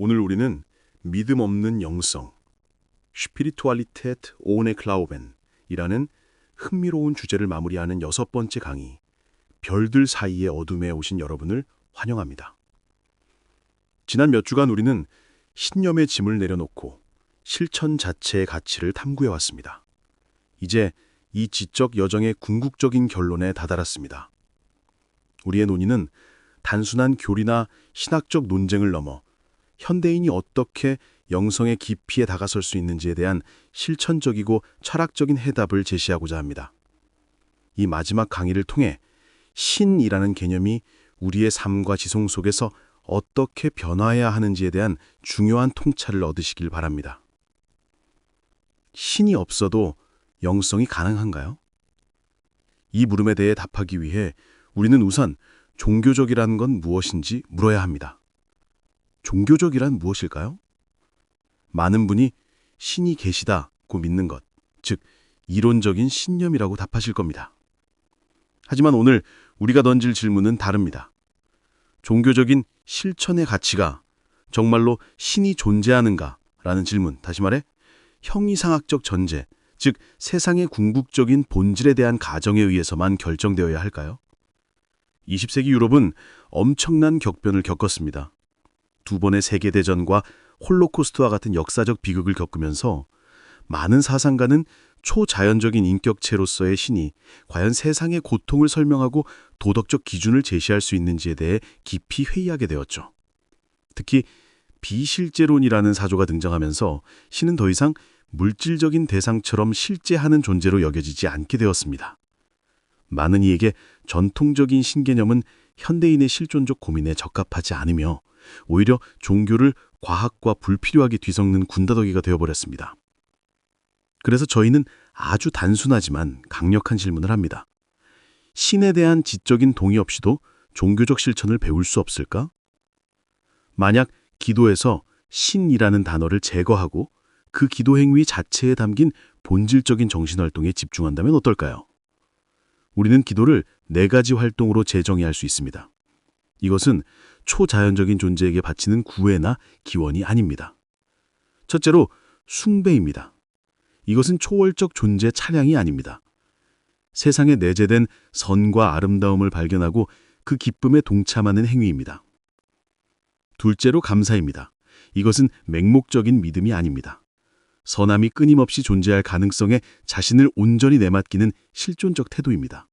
오늘 우리는 믿음 없는 영성, Spiritualität ohne Glauben이라는 흥미로운 주제를 마무리하는 6번째 강의, 별들 사이의 어둠에 오신 여러분을 환영합니다. 지난 몇 주간 우리는 신념의 짐을 내려놓고 실천 자체의 가치를 탐구해왔습니다. 이제 이 지적 여정의 궁극적인 결론에 다다랐습니다. 우리의 논의는 단순한 교리나 신학적 논쟁을 넘어 현대인이 어떻게 영성의 깊이에 다가설 수 있는지에 대한 실천적이고 철학적인 해답을 제시하고자 합니다. 이 마지막 강의를 통해 신이라는 개념이 우리의 삶과 지성 속에서 어떻게 변화해야 하는지에 대한 중요한 통찰을 얻으시길 바랍니다. 신이 없어도 영성이 가능한가요? 이 물음에 대해 답하기 위해 우리는 우선 종교적이라는 건 무엇인지 물어야 합니다. 종교적이란 무엇일까요? 많은 분이 신이 계시다고 믿는 것, 즉 이론적인 신념이라고 답하실 겁니다. 하지만 오늘 우리가 던질 질문은 다릅니다. 종교적인 실천의 가치가 정말로 신이 존재하는가라는 질문, 다시 말해 형이상학적 전제, 즉 세상의 궁극적인 본질에 대한 가정에 의해서만 결정되어야 할까요? 20세기 유럽은 엄청난 격변을 겪었습니다. 2번의 세계대전과 홀로코스트와 같은 역사적 비극을 겪으면서 많은 사상가는 초자연적인 인격체로서의 신이 과연 세상의 고통을 설명하고 도덕적 기준을 제시할 수 있는지에 대해 깊이 회의하게 되었죠. 특히 비실제론이라는 사조가 등장하면서 신은 더 이상 물질적인 대상처럼 실제하는 존재로 여겨지지 않게 되었습니다. 많은 이에게 전통적인 신개념은 현대인의 실존적 고민에 적합하지 않으며 오히려 종교를 과학과 불필요하게 뒤섞는 군더더기가 되어버렸습니다. 그래서 저희는 아주 단순하지만 강력한 질문을 합니다. 신에 대한 지적인 동의 없이도 종교적 실천을 배울 수 없을까? 만약 기도에서 신이라는 단어를 제거하고 그 기도 행위 자체에 담긴 본질적인 정신활동에 집중한다면 어떨까요? 우리는 기도를 4가지 활동으로 재정의할 수 있습니다. 이것은 초자연적인 존재에게 바치는 구애나 기원이 아닙니다. 첫째로 숭배입니다. 이것은 초월적 존재 찬양이 아닙니다. 세상에 내재된 선과 아름다움을 발견하고 그 기쁨에 동참하는 행위입니다. 둘째로 감사입니다. 이것은 맹목적인 믿음이 아닙니다. 선함이 끊임없이 존재할 가능성에 자신을 온전히 내맡기는 실존적 태도입니다.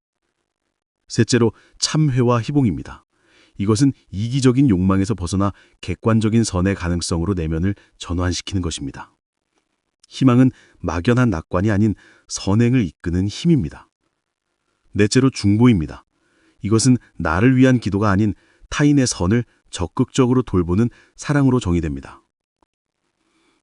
셋째로 참회와 희봉입니다. 이것은 이기적인 욕망에서 벗어나 객관적인 선의 가능성으로 내면을 전환시키는 것입니다. 희망은 막연한 낙관이 아닌 선행을 이끄는 힘입니다. 넷째로 중보입니다. 이것은 나를 위한 기도가 아닌 타인의 선을 적극적으로 돌보는 사랑으로 정의됩니다.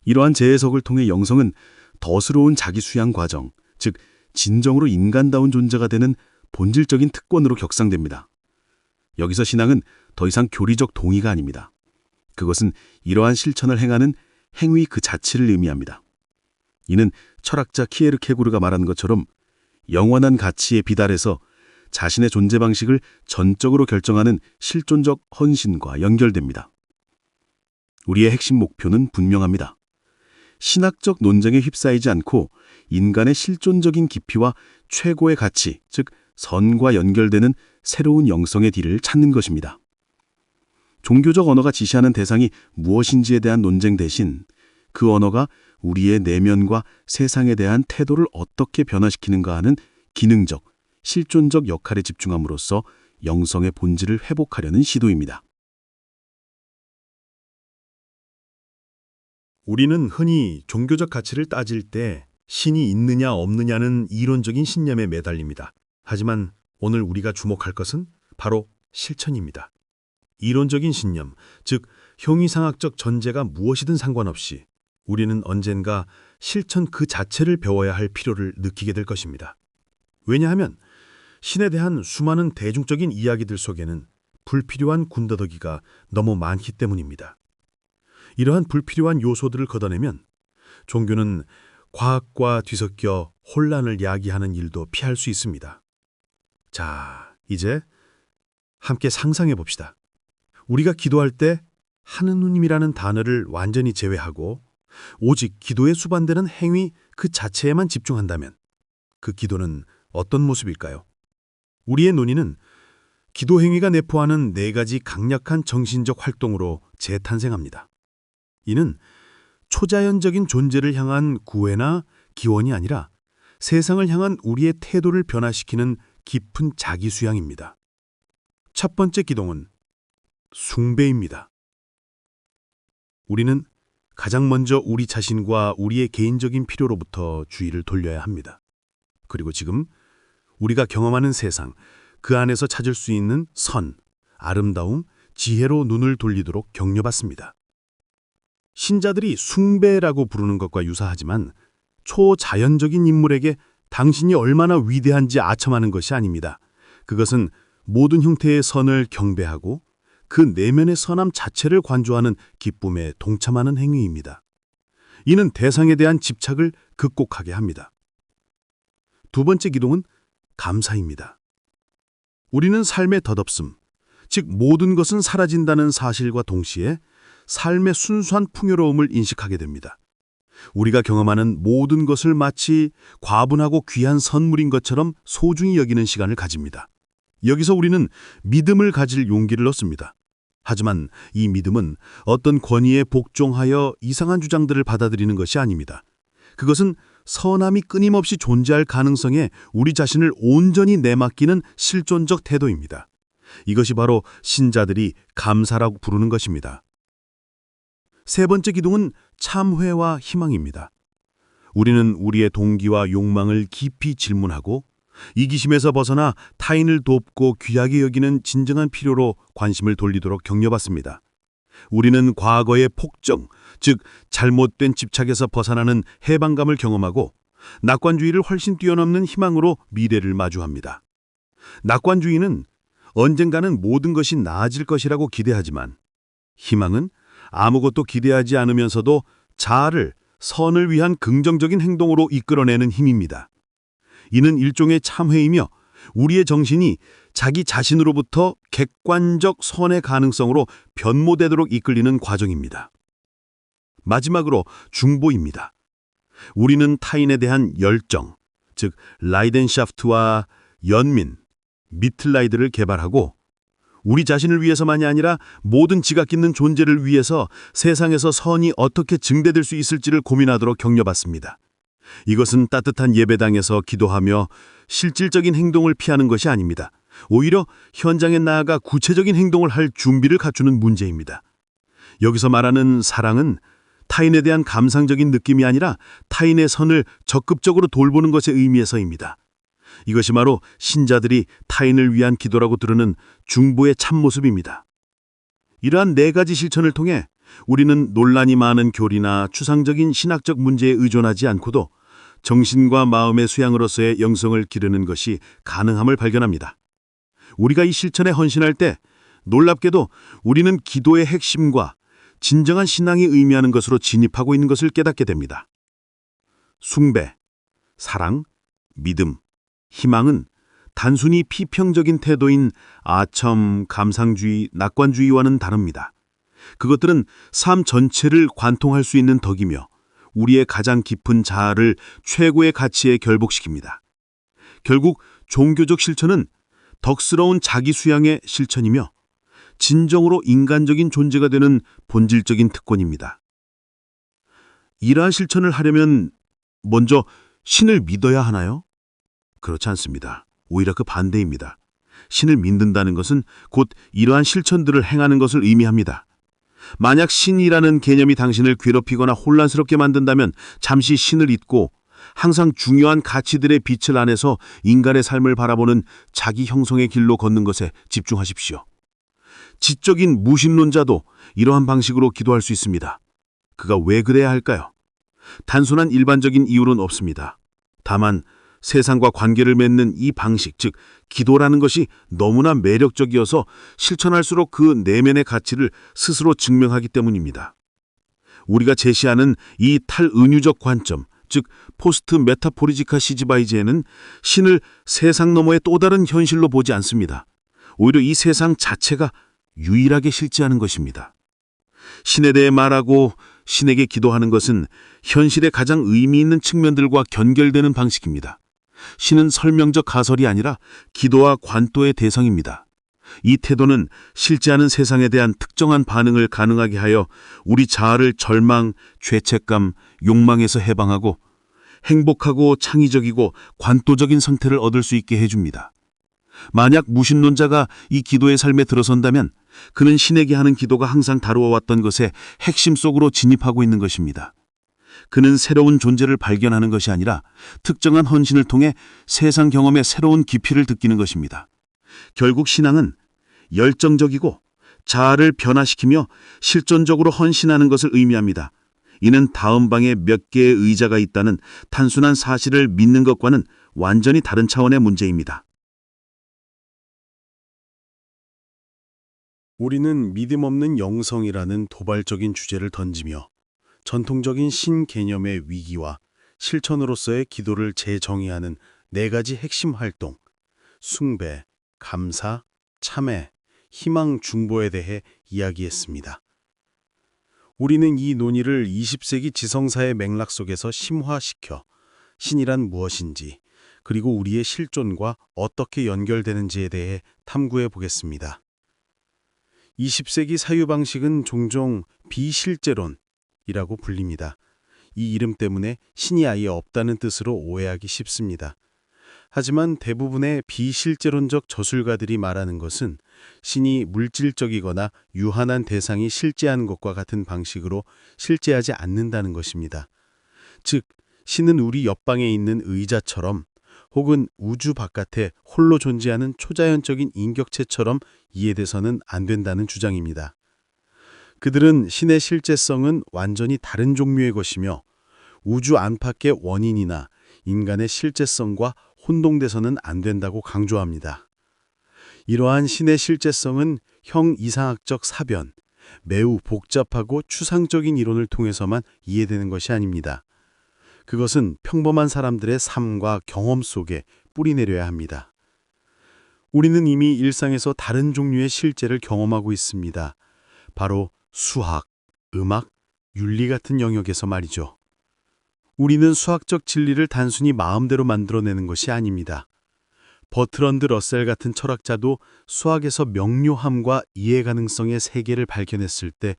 이러한 재해석을 통해 영성은 더스러운 자기 수양 과정, 즉 진정으로 인간다운 존재가 되는 본질적인 특권으로 격상됩니다. 여기서 신앙은 더 이상 교리적 동의가 아닙니다. 그것은 이러한 실천을 행하는 행위 그 자체를 의미합니다. 이는 철학자 키에르케고르가 말하는 것처럼 영원한 가치에 비달해서 자신의 존재 방식을 전적으로 결정하는 실존적 헌신과 연결됩니다. 우리의 핵심 목표는 분명합니다. 신학적 논쟁에 휩싸이지 않고 인간의 실존적인 깊이와 최고의 가치, 즉 선과 연결되는 새로운 영성의 길을 찾는 것입니다. 종교적 언어가 지시하는 대상이 무엇인지에 대한 논쟁 대신 그 언어가 우리의 내면과 세상에 대한 태도를 어떻게 변화시키는가 하는 기능적, 실존적 역할에 집중함으로써 영성의 본질을 회복하려는 시도입니다. 우리는 흔히 종교적 가치를 따질 때 신이 있느냐 없느냐는 이론적인 신념에 매달립니다. 하지만 오늘 우리가 주목할 것은 바로 실천입니다. 이론적인 신념, 즉 형이상학적 전제가 무엇이든 상관없이 우리는 언젠가 실천 그 자체를 배워야 할 필요를 느끼게 될 것입니다. 왜냐하면 신에 대한 수많은 대중적인 이야기들 속에는 불필요한 군더더기가 너무 많기 때문입니다. 이러한 불필요한 요소들을 걷어내면 종교는 과학과 뒤섞여 혼란을 야기하는 일도 피할 수 있습니다. 자, 이제 함께 상상해 봅시다. 우리가 기도할 때 하느님이라는 단어를 완전히 제외하고 오직 기도에 수반되는 행위 그 자체에만 집중한다면 그 기도는 어떤 모습일까요? 우리의 논의는 기도 행위가 내포하는 4가지 강력한 정신적 활동으로 재탄생합니다. 이는 초자연적인 존재를 향한 구애나 기원이 아니라 세상을 향한 우리의 태도를 변화시키는 깊은 자기 수양입니다. 첫 번째 기동은 숭배입니다. 우리는 가장 먼저 우리 자신과 우리의 개인적인 필요로부터 주의를 돌려야 합니다. 그리고 지금 우리가 경험하는 세상, 그 안에서 찾을 수 있는 선, 아름다움, 지혜로 눈을 돌리도록 격려받습니다. 신자들이 숭배라고 부르는 것과 유사하지만 초자연적인 인물에게 당신이 얼마나 위대한지 아첨하는 것이 아닙니다. 그것은 모든 형태의 선을 경배하고 그 내면의 선함 자체를 관조하는 기쁨에 동참하는 행위입니다. 이는 대상에 대한 집착을 극복하게 합니다. 두 번째 기동은 감사입니다. 우리는 삶의 덧없음, 즉 모든 것은 사라진다는 사실과 동시에 삶의 순수한 풍요로움을 인식하게 됩니다. 우리가 경험하는 모든 것을 마치 과분하고 귀한 선물인 것처럼 소중히 여기는 시간을 가집니다. 여기서 우리는 믿음을 가질 용기를 얻습니다. 하지만 이 믿음은 어떤 권위에 복종하여 이상한 주장들을 받아들이는 것이 아닙니다. 그것은 선함이 끊임없이 존재할 가능성에 우리 자신을 온전히 내맡기는 실존적 태도입니다. 이것이 바로 신자들이 감사라고 부르는 것입니다. 세 번째 기둥은 참회와 희망입니다. 우리는 우리의 동기와 욕망을 깊이 질문하고 이기심에서 벗어나 타인을 돕고 귀하게 여기는 진정한 필요로 관심을 돌리도록 격려받습니다. 우리는 과거의 폭정, 즉 잘못된 집착에서 벗어나는 해방감을 경험하고 낙관주의를 훨씬 뛰어넘는 희망으로 미래를 마주합니다. 낙관주의는 언젠가는 모든 것이 나아질 것이라고 기대하지만 희망은 아무것도 기대하지 않으면서도 자아를 선을 위한 긍정적인 행동으로 이끌어내는 힘입니다. 이는 일종의 참회이며 우리의 정신이 자기 자신으로부터 객관적 선의 가능성으로 변모되도록 이끌리는 과정입니다. 마지막으로 중보입니다. 우리는 타인에 대한 열정, 즉 라이덴샤프트와 연민, 미틀라이드를 개발하고 우리 자신을 위해서만이 아니라 모든 지각 있는 존재를 위해서 세상에서 선이 어떻게 증대될 수 있을지를 고민하도록 격려받습니다. 이것은 따뜻한 예배당에서 기도하며 실질적인 행동을 피하는 것이 아닙니다. 오히려 현장에 나아가 구체적인 행동을 할 준비를 갖추는 문제입니다. 여기서 말하는 사랑은 타인에 대한 감상적인 느낌이 아니라 타인의 선을 적극적으로 돌보는 것의 의미에서입니다. 이것이 바로 신자들이 타인을 위한 기도라고 드러는 중보의 참모습입니다. 이러한 4가지 실천을 통해 우리는 논란이 많은 교리나 추상적인 신학적 문제에 의존하지 않고도 정신과 마음의 수양으로서의 영성을 기르는 것이 가능함을 발견합니다. 우리가 이 실천에 헌신할 때 놀랍게도 우리는 기도의 핵심과 진정한 신앙이 의미하는 것으로 진입하고 있는 것을 깨닫게 됩니다. 숭배, 사랑, 믿음, 희망은 단순히 피평적인 태도인 아첨, 감상주의, 낙관주의와는 다릅니다. 그것들은 삶 전체를 관통할 수 있는 덕이며 우리의 가장 깊은 자아를 최고의 가치에 결복시킵니다. 결국 종교적 실천은 덕스러운 자기 수양의 실천이며 진정으로 인간적인 존재가 되는 본질적인 특권입니다. 이러한 실천을 하려면 먼저 신을 믿어야 하나요? 그렇지 않습니다. 오히려 그 반대입니다. 신을 믿는다는 것은 곧 이러한 실천들을 행하는 것을 의미합니다. 만약 신이라는 개념이 당신을 괴롭히거나 혼란스럽게 만든다면 잠시 신을 잊고 항상 중요한 가치들의 빛을 안에서 인간의 삶을 바라보는 자기 형성의 길로 걷는 것에 집중하십시오. 지적인 무신론자도 이러한 방식으로 기도할 수 있습니다. 그가 왜 그래야 할까요? 단순한 일반적인 이유는 없습니다. 다만 세상과 관계를 맺는 이 방식, 즉 기도라는 것이 너무나 매력적이어서 실천할수록 그 내면의 가치를 스스로 증명하기 때문입니다. 우리가 제시하는 이 탈은유적 관점, 즉 포스트 메타포리지카 시지바이제에는 신을 세상 너머의 또 다른 현실로 보지 않습니다. 오히려 이 세상 자체가 유일하게 실제하는 것입니다. 신에 대해 말하고 신에게 기도하는 것은 현실의 가장 의미 있는 측면들과 연결되는 방식입니다. 신은 설명적 가설이 아니라 기도와 관도의 대상입니다. 이 태도는 실제하는 세상에 대한 특정한 반응을 가능하게 하여 우리 자아를 절망, 죄책감, 욕망에서 해방하고 행복하고 창의적이고 관도적인 상태를 얻을 수 있게 해줍니다. 만약 무신론자가 이 기도의 삶에 들어선다면 그는 신에게 하는 기도가 항상 다루어왔던 것의 핵심 속으로 진입하고 있는 것입니다. 그는 새로운 존재를 발견하는 것이 아니라 특정한 헌신을 통해 세상 경험의 새로운 깊이를 느끼는 것입니다. 결국 신앙은 열정적이고 자아를 변화시키며 실존적으로 헌신하는 것을 의미합니다. 이는 다음 방에 몇 개의 의자가 있다는 단순한 사실을 믿는 것과는 완전히 다른 차원의 문제입니다. 우리는 믿음 없는 영성이라는 도발적인 주제를 던지며 전통적인 신 개념의 위기와 실천으로서의 기도를 재정의하는 4가지 핵심 활동, 숭배, 감사, 참회, 희망 중보에 대해 이야기했습니다. 우리는 이 논의를 20세기 지성사의 맥락 속에서 심화시켜 신이란 무엇인지, 그리고 우리의 실존과 어떻게 연결되는지에 대해 탐구해 보겠습니다. 20세기 사유방식은 종종 비실제론이라고 불립니다. 이 이름 때문에 신이 아예 없다는 뜻으로 오해하기 쉽습니다. 하지만 대부분의 비실제론적 저술가들이 말하는 것은 신이 물질적이거나 유한한 대상이 실제한 것과 같은 방식으로 실제하지 않는다는 것입니다. 즉, 신은 우리 옆방에 있는 의자처럼 혹은 우주 바깥에 홀로 존재하는 초자연적인 인격체처럼 이해돼서는 안 된다는 주장입니다. 그들은 신의 실제성은 완전히 다른 종류의 것이며 우주 안팎의 원인이나 인간의 실제성과 혼동돼서는 안 된다고 강조합니다. 이러한 신의 실제성은 형이상학적 사변, 매우 복잡하고 추상적인 이론을 통해서만 이해되는 것이 아닙니다. 그것은 평범한 사람들의 삶과 경험 속에 뿌리내려야 합니다. 우리는 이미 일상에서 다른 종류의 실제를 경험하고 있습니다. 바로 수학, 음악, 윤리 같은 영역에서 말이죠. 우리는 수학적 진리를 단순히 마음대로 만들어내는 것이 아닙니다. 버트런드 러셀 같은 철학자도 수학에서 명료함과 이해 가능성의 세계를 발견했을 때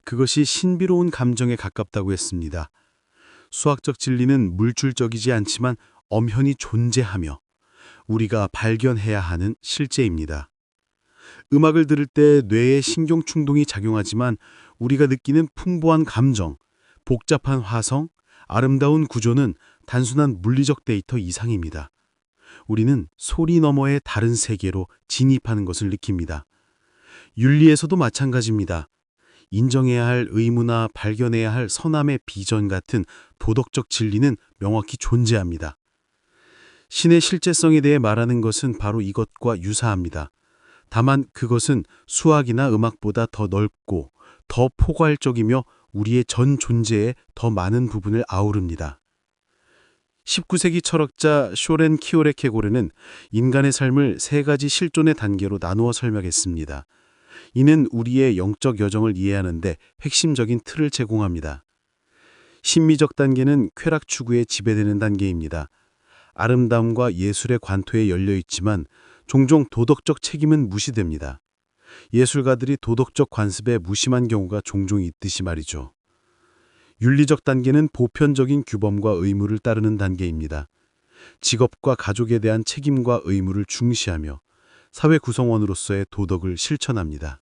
그것이 신비로운 감정에 가깝다고 했습니다. 수학적 진리는 물질적이지 않지만 엄연히 존재하며 우리가 발견해야 하는 실제입니다. 음악을 들을 때 뇌에 신경 충동이 작용하지만 우리가 느끼는 풍부한 감정, 복잡한 화성, 아름다운 구조는 단순한 물리적 데이터 이상입니다. 우리는 소리 너머의 다른 세계로 진입하는 것을 느낍니다. 윤리에서도 마찬가지입니다. 인정해야 할 의무나 발견해야 할 선함의 비전 같은 도덕적 진리는 명확히 존재합니다. 신의 실제성에 대해 말하는 것은 바로 이것과 유사합니다. 다만 그것은 수학이나 음악보다 더 넓고 더 포괄적이며 우리의 전 존재의 더 많은 부분을 아우릅니다. 19세기 철학자 쇼렌 키오레케고르는 인간의 삶을 3가지 실존의 단계로 나누어 설명했습니다. 이는 우리의 영적 여정을 이해하는데 핵심적인 틀을 제공합니다. 심미적 단계는 쾌락 추구에 지배되는 단계입니다. 아름다움과 예술의 관토에 열려 있지만 종종 도덕적 책임은 무시됩니다. 예술가들이 도덕적 관습에 무심한 경우가 종종 있듯이 말이죠. 윤리적 단계는 보편적인 규범과 의무를 따르는 단계입니다. 직업과 가족에 대한 책임과 의무를 중시하며 사회 구성원으로서의 도덕을 실천합니다.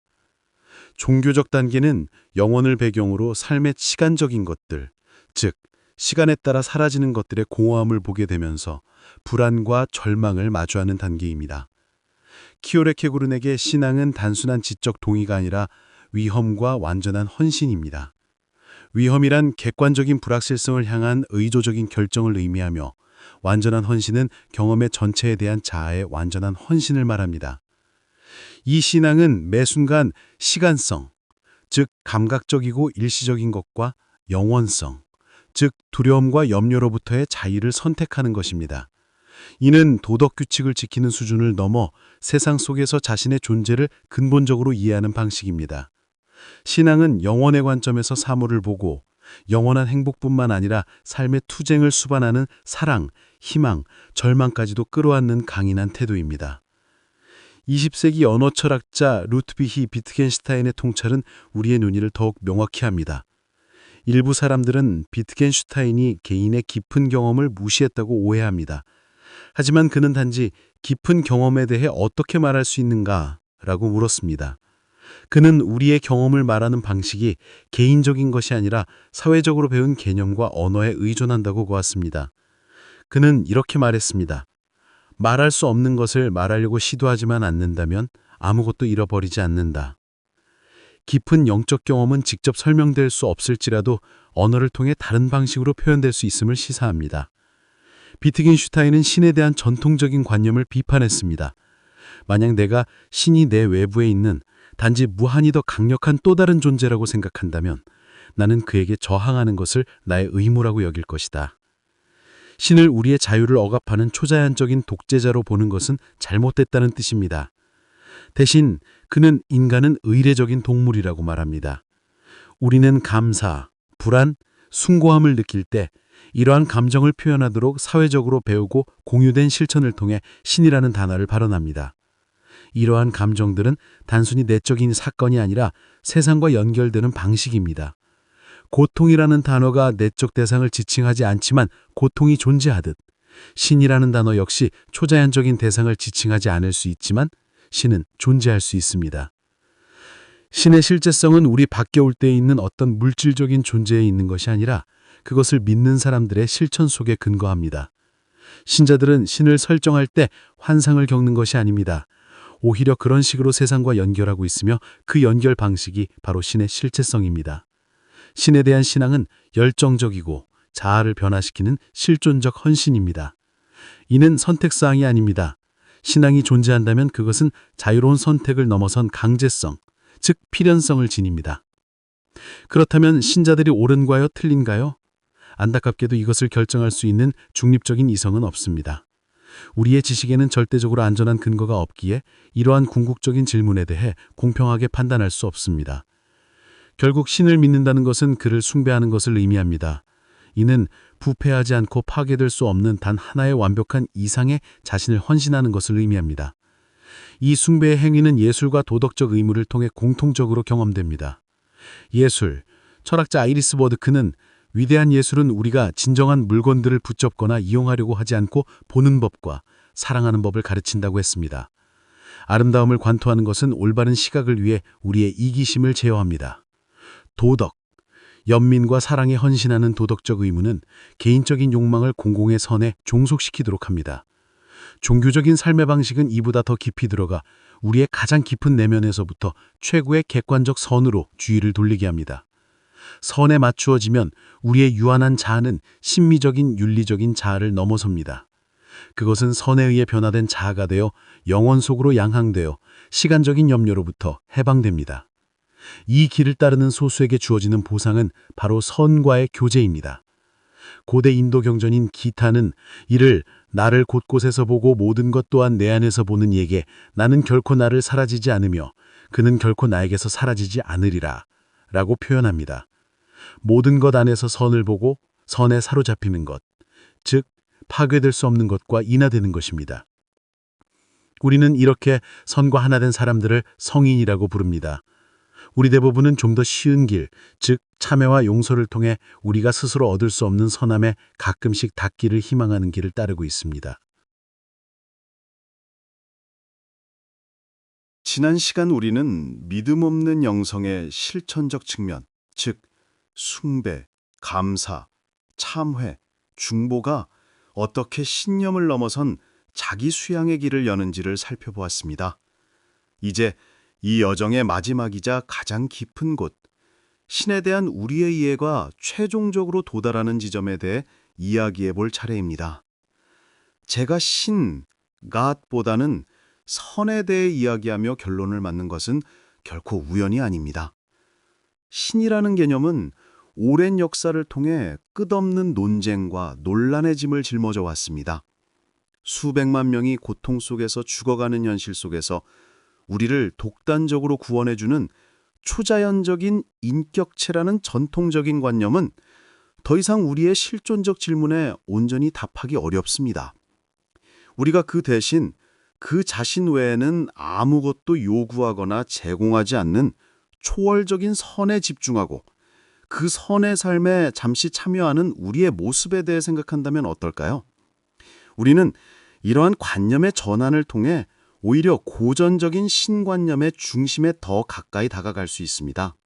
종교적 단계는 영혼을 배경으로 삶의 시간적인 것들, 즉 시간에 따라 사라지는 것들의 공허함을 보게 되면서 불안과 절망을 마주하는 단계입니다. 키오레케고른에게 신앙은 단순한 지적 동의가 아니라 위험과 완전한 헌신입니다. 위험이란 객관적인 불확실성을 향한 의조적인 결정을 의미하며 완전한 헌신은 경험의 전체에 대한 자아의 완전한 헌신을 말합니다. 이 신앙은 매 순간 시간성, 즉 감각적이고 일시적인 것과 영원성, 즉 두려움과 염려로부터의 자유를 선택하는 것입니다. 이는 도덕 규칙을 지키는 수준을 넘어 세상 속에서 자신의 존재를 근본적으로 이해하는 방식입니다. 신앙은 영원의 관점에서 사물을 보고 영원한 행복뿐만 아니라 삶의 투쟁을 수반하는 사랑, 희망, 절망까지도 끌어안는 강인한 태도입니다. 20세기 언어 철학자 루트비히 비트겐슈타인의 통찰은 우리의 눈이를 더욱 명확히 합니다. 일부 사람들은 비트겐슈타인이 개인의 깊은 경험을 무시했다고 오해합니다. 하지만 그는 단지 깊은 경험에 대해 어떻게 말할 수 있는가? 라고 물었습니다. 그는 우리의 경험을 말하는 방식이 개인적인 것이 아니라 사회적으로 배운 개념과 언어에 의존한다고 고했습니다. 그는 이렇게 말했습니다. 말할 수 없는 것을 말하려고 시도하지만 않는다면 아무것도 잃어버리지 않는다. 깊은 영적 경험은 직접 설명될 수 없을지라도 언어를 통해 다른 방식으로 표현될 수 있음을 시사합니다. 비트겐슈타인은 신에 대한 전통적인 관념을 비판했습니다. 만약 내가 신이 내 외부에 있는 단지 무한히 더 강력한 또 다른 존재라고 생각한다면 나는 그에게 저항하는 것을 나의 의무라고 여길 것이다. 신을 우리의 자유를 억압하는 초자연적인 독재자로 보는 것은 잘못됐다는 뜻입니다. 대신 그는 인간은 의례적인 동물이라고 말합니다. 우리는 감사, 불안, 숭고함을 느낄 때 이러한 감정을 표현하도록 사회적으로 배우고 공유된 실천을 통해 신이라는 단어를 발언합니다. 이러한 감정들은 단순히 내적인 사건이 아니라 세상과 연결되는 방식입니다. 고통이라는 단어가 내적 대상을 지칭하지 않지만 고통이 존재하듯 신이라는 단어 역시 초자연적인 대상을 지칭하지 않을 수 있지만 신은 존재할 수 있습니다. 신의 실제성은 우리 밖에 올 때 있는 어떤 물질적인 존재에 있는 것이 아니라 그것을 믿는 사람들의 실천 속에 근거합니다. 신자들은 신을 설정할 때 환상을 겪는 것이 아닙니다. 오히려 그런 식으로 세상과 연결하고 있으며 그 연결 방식이 바로 신의 실체성입니다. 신에 대한 신앙은 열정적이고 자아를 변화시키는 실존적 헌신입니다. 이는 선택사항이 아닙니다. 신앙이 존재한다면 그것은 자유로운 선택을 넘어선 강제성, 즉 필연성을 지닙니다. 그렇다면 신자들이 옳은가요, 틀린가요? 안타깝게도 이것을 결정할 수 있는 중립적인 이성은 없습니다. 우리의 지식에는 절대적으로 안전한 근거가 없기에 이러한 궁극적인 질문에 대해 공평하게 판단할 수 없습니다. 결국 신을 믿는다는 것은 그를 숭배하는 것을 의미합니다. 이는 부패하지 않고 파괴될 수 없는 단 하나의 완벽한 이상에 자신을 헌신하는 것을 의미합니다. 이 숭배의 행위는 예술과 도덕적 의무를 통해 공통적으로 경험됩니다. 예술, 철학자 아이리스 버드크는 위대한 예술은 우리가 진정한 물건들을 붙잡거나 이용하려고 하지 않고 보는 법과 사랑하는 법을 가르친다고 했습니다. 아름다움을 관통하는 것은 올바른 시각을 위해 우리의 이기심을 제어합니다. 도덕, 연민과 사랑에 헌신하는 도덕적 의무는 개인적인 욕망을 공공의 선에 종속시키도록 합니다. 종교적인 삶의 방식은 이보다 더 깊이 들어가 우리의 가장 깊은 내면에서부터 최고의 객관적 선으로 주의를 돌리게 합니다. 선에 맞추어지면 우리의 유한한 자아는 심미적인 윤리적인 자아를 넘어섭니다. 그것은 선에 의해 변화된 자아가 되어 영혼 속으로 양항되어 시간적인 염려로부터 해방됩니다. 이 길을 따르는 소수에게 주어지는 보상은 바로 선과의 교제입니다. 고대 인도 경전인 기타는 이를 나를 곳곳에서 보고 모든 것 또한 내 안에서 보는 이에게 나는 결코 나를 사라지지 않으며 그는 결코 나에게서 사라지지 않으리라 라고 표현합니다. 모든 것 안에서 선을 보고 선에 사로잡히는 것, 즉 파괴될 수 없는 것과 인하되는 것입니다. 우리는 이렇게 선과 하나된 사람들을 성인이라고 부릅니다. 우리 대부분은 좀 더 쉬운 길, 즉 참회와 용서를 통해 우리가 스스로 얻을 수 없는 선함에 가끔씩 닿기를 희망하는 길을 따르고 있습니다. 지난 시간 우리는 믿음 없는 영성의 실천적 측면, 즉 숭배, 감사, 참회, 중보가 어떻게 신념을 넘어선 자기 수양의 길을 여는지를 살펴보았습니다. 이제 이 여정의 마지막이자 가장 깊은 곳, 신에 대한 우리의 이해가 최종적으로 도달하는 지점에 대해 이야기해 볼 차례입니다. 제가 신, God보다는 선에 대해 이야기하며 결론을 맞는 것은 결코 우연이 아닙니다. 신이라는 개념은 오랜 역사를 통해 끝없는 논쟁과 논란의 짐을 짊어져 왔습니다. 수백만 명이 고통 속에서 죽어가는 현실 속에서 우리를 독단적으로 구원해주는 초자연적인 인격체라는 전통적인 관념은 더 이상 우리의 실존적 질문에 온전히 답하기 어렵습니다. 우리가 그 대신 그 자신 외에는 아무것도 요구하거나 제공하지 않는 초월적인 선에 집중하고 그 선의 삶에 잠시 참여하는 우리의 모습에 대해 생각한다면 어떨까요? 우리는 이러한 관념의 전환을 통해 오히려 고전적인 신관념의 중심에 더 가까이 다가갈 수 있습니다.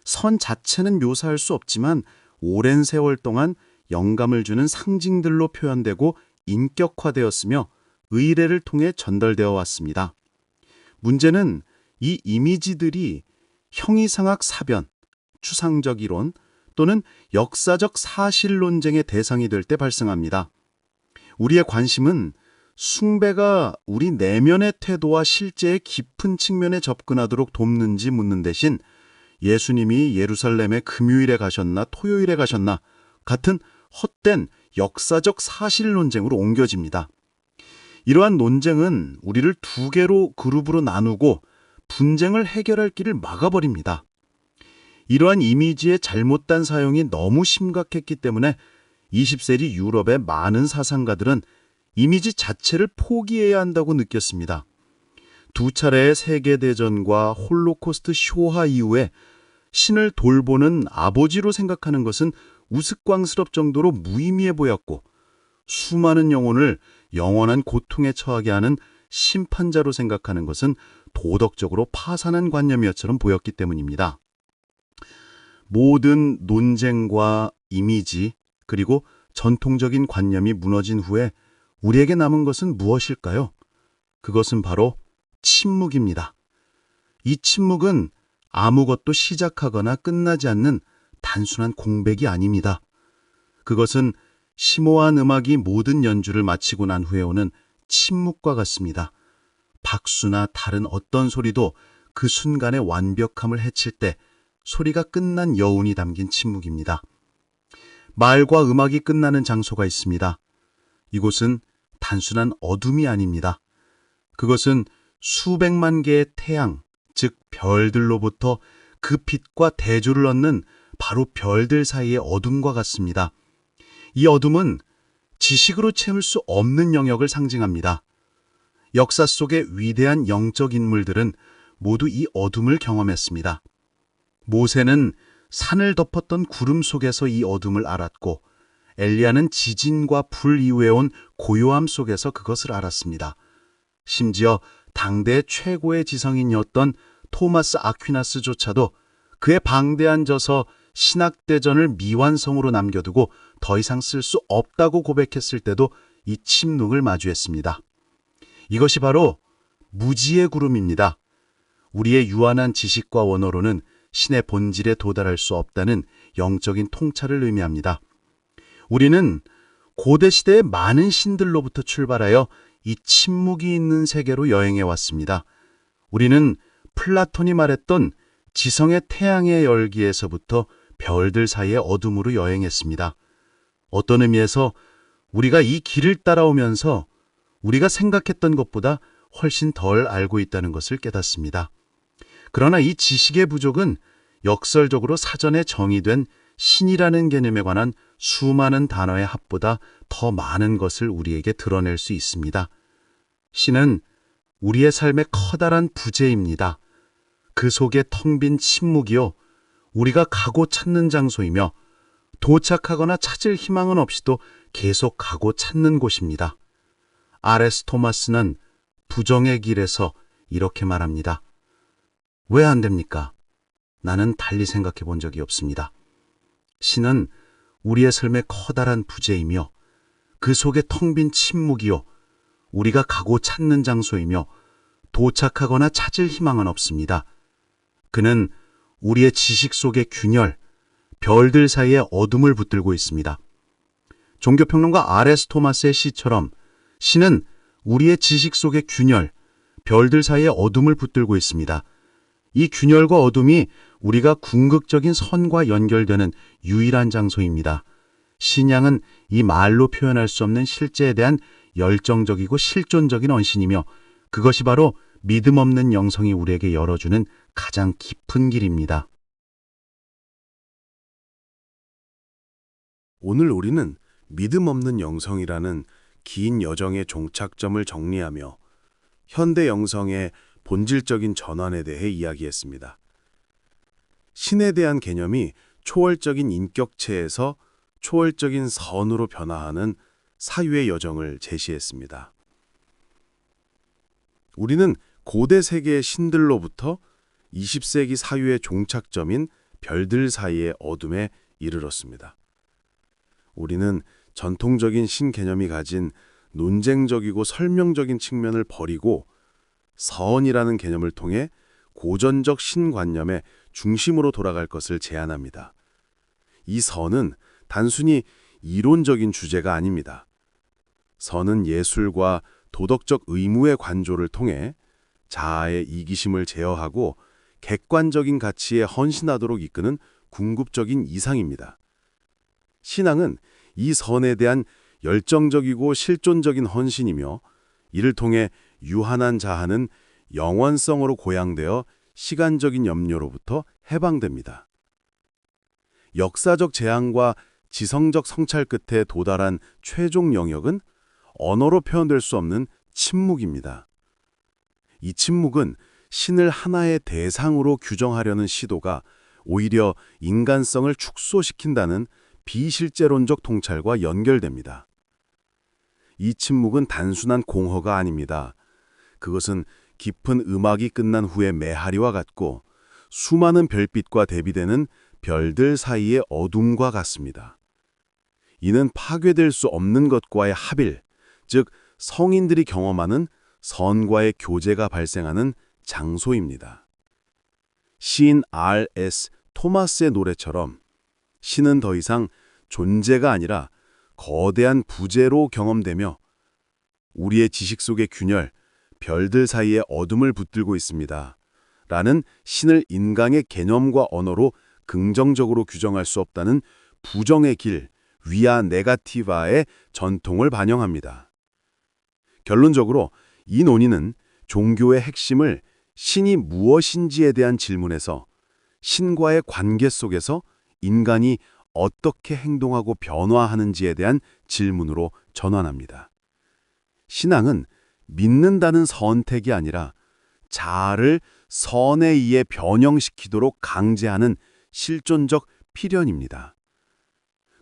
선 자체는 묘사할 수 없지만 오랜 세월 동안 영감을 주는 상징들로 표현되고 인격화되었으며 의례를 통해 전달되어 왔습니다. 문제는 이 이미지들이 형이상학 사변, 추상적 이론 또는 역사적 사실 논쟁의 대상이 될 때 발생합니다. 우리의 관심은 숭배가 우리 내면의 태도와 실제의 깊은 측면에 접근하도록 돕는지 묻는 대신 예수님이 예루살렘에 금요일에 가셨나 토요일에 가셨나 같은 헛된 역사적 사실 논쟁으로 옮겨집니다. 이러한 논쟁은 우리를 두 개로 그룹으로 나누고 분쟁을 해결할 길을 막아버립니다. 이러한 이미지의 잘못된 사용이 너무 심각했기 때문에 20세기 유럽의 많은 사상가들은 이미지 자체를 포기해야 한다고 느꼈습니다. 두 차례의 세계대전과 홀로코스트 쇼하 이후에 신을 돌보는 아버지로 생각하는 것은 우스꽝스럽 정도로 무의미해 보였고 수많은 영혼을 영원한 고통에 처하게 하는 심판자로 생각하는 것은 도덕적으로 파산한 관념이었처럼 보였기 때문입니다. 모든 논쟁과 이미지 그리고 전통적인 관념이 무너진 후에 우리에게 남은 것은 무엇일까요? 그것은 바로 침묵입니다. 이 침묵은 아무것도 시작하거나 끝나지 않는 단순한 공백이 아닙니다. 그것은 심오한 음악이 모든 연주를 마치고 난 후에 오는 침묵과 같습니다. 박수나 다른 어떤 소리도 그 순간의 완벽함을 해칠 때 소리가 끝난 여운이 담긴 침묵입니다. 말과 음악이 끝나는 장소가 있습니다. 이곳은 단순한 어둠이 아닙니다. 그것은 수백만 개의 태양, 즉 별들로부터 그 빛과 대조를 얻는 바로 별들 사이의 어둠과 같습니다. 이 어둠은 지식으로 채울 수 없는 영역을 상징합니다. 역사 속의 위대한 영적 인물들은 모두 이 어둠을 경험했습니다. 모세는 산을 덮었던 구름 속에서 이 어둠을 알았고 엘리야는 지진과 불 이후에 온 고요함 속에서 그것을 알았습니다. 심지어 당대 최고의 지성인이었던 토마스 아퀴나스조차도 그의 방대한 저서 신학대전을 미완성으로 남겨두고 더 이상 쓸 수 없다고 고백했을 때도 이 침묵을 마주했습니다. 이것이 바로 무지의 구름입니다. 우리의 유한한 지식과 원어로는 신의 본질에 도달할 수 없다는 영적인 통찰을 의미합니다. 우리는 고대 시대의 많은 신들로부터 출발하여 이 침묵이 있는 세계로 여행해 왔습니다. 우리는 플라톤이 말했던 지성의 태양의 열기에서부터 별들 사이의 어둠으로 여행했습니다. 어떤 의미에서 우리가 이 길을 따라오면서 우리가 생각했던 것보다 훨씬 덜 알고 있다는 것을 깨닫습니다. 그러나 이 지식의 부족은 역설적으로 사전에 정의된 신이라는 개념에 관한 수많은 단어의 합보다 더 많은 것을 우리에게 드러낼 수 있습니다. 신은 우리의 삶의 커다란 부재입니다. 그 속에 텅 빈 침묵이요, 우리가 가고 찾는 장소이며 도착하거나 찾을 희망은 없이도 계속 가고 찾는 곳입니다. R.S. 토마스는 부정의 길에서 이렇게 말합니다. 왜 안 됩니까? 나는 달리 생각해 본 적이 없습니다. 신은 우리의 삶의 커다란 부재이며 그 속에 텅 빈 침묵이요, 우리가 가고 찾는 장소이며 도착하거나 찾을 희망은 없습니다. 그는 우리의 지식 속의 균열, 별들 사이에 어둠을 붙들고 있습니다. 종교평론가 R.S. 토마스의 시처럼 신은 우리의 지식 속의 균열, 별들 사이에 어둠을 붙들고 있습니다. 이 균열과 어둠이 우리가 궁극적인 선과 연결되는 유일한 장소입니다. 신앙은 이 말로 표현할 수 없는 실제에 대한 열정적이고 실존적인 언신이며 그것이 바로 믿음 없는 영성이 우리에게 열어주는 가장 깊은 길입니다. 오늘 우리는 믿음 없는 영성이라는 긴 여정의 종착점을 정리하며 현대 영성의 본질적인 전환에 대해 이야기했습니다. 신에 대한 개념이 초월적인 인격체에서 초월적인 선으로 변화하는 사유의 여정을 제시했습니다. 우리는 고대 세계의 신들로부터 20세기 사유의 종착점인 별들 사이의 어둠에 이르렀습니다. 우리는 전통적인 신 개념이 가진 논쟁적이고 설명적인 측면을 버리고 서언이라는 개념을 통해 고전적 신관념의 중심으로 돌아갈 것을 제안합니다. 이 선은 단순히 이론적인 주제가 아닙니다. 선은 예술과 도덕적 의무의 관조를 통해 자아의 이기심을 제어하고 객관적인 가치에 헌신하도록 이끄는 궁극적인 이상입니다. 신앙은 이 선에 대한 열정적이고 실존적인 헌신이며 이를 통해 유한한 자아는 영원성으로 고양되어 시간적인 염려로부터 해방됩니다. 역사적 재앙과 지성적 성찰 끝에 도달한 최종 영역은 언어로 표현될 수 없는 침묵입니다. 이 침묵은 신을 하나의 대상으로 규정하려는 시도가 오히려 인간성을 축소시킨다는 비실제론적 통찰과 연결됩니다. 이 침묵은 단순한 공허가 아닙니다. 그것은 깊은 음악이 끝난 후의 메아리와 같고 수많은 별빛과 대비되는 별들 사이의 어둠과 같습니다. 이는 파괴될 수 없는 것과의 합일, 즉 성인들이 경험하는 선과의 교제가 발생하는 장소입니다. 시인 R.S. 토마스의 노래처럼 신은 더 이상 존재가 아니라 거대한 부재로 경험되며 우리의 지식 속의 균열, 별들 사이의 어둠을 붙들고 있습니다. 라는 신을 인간의 개념과 언어로 긍정적으로 규정할 수 없다는 부정의 길, 위아 네가티바의 전통을 반영합니다. 결론적으로 이 논의는 종교의 핵심을 신이 무엇인지에 대한 질문에서 신과의 관계 속에서 인간이 어떻게 행동하고 변화하는지에 대한 질문으로 전환합니다. 신앙은 믿는다는 선택이 아니라 자아를 선에 의해 변형시키도록 강제하는 실존적 필연입니다.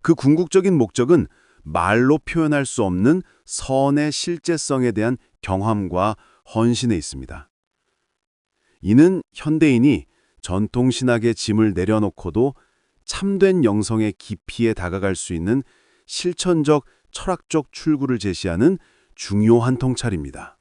그 궁극적인 목적은 말로 표현할 수 없는 선의 실제성에 대한 경험과 헌신에 있습니다. 이는 현대인이 전통신학의 짐을 내려놓고도 참된 영성의 깊이에 다가갈 수 있는 실천적, 철학적 출구를 제시하는 중요한 통찰입니다.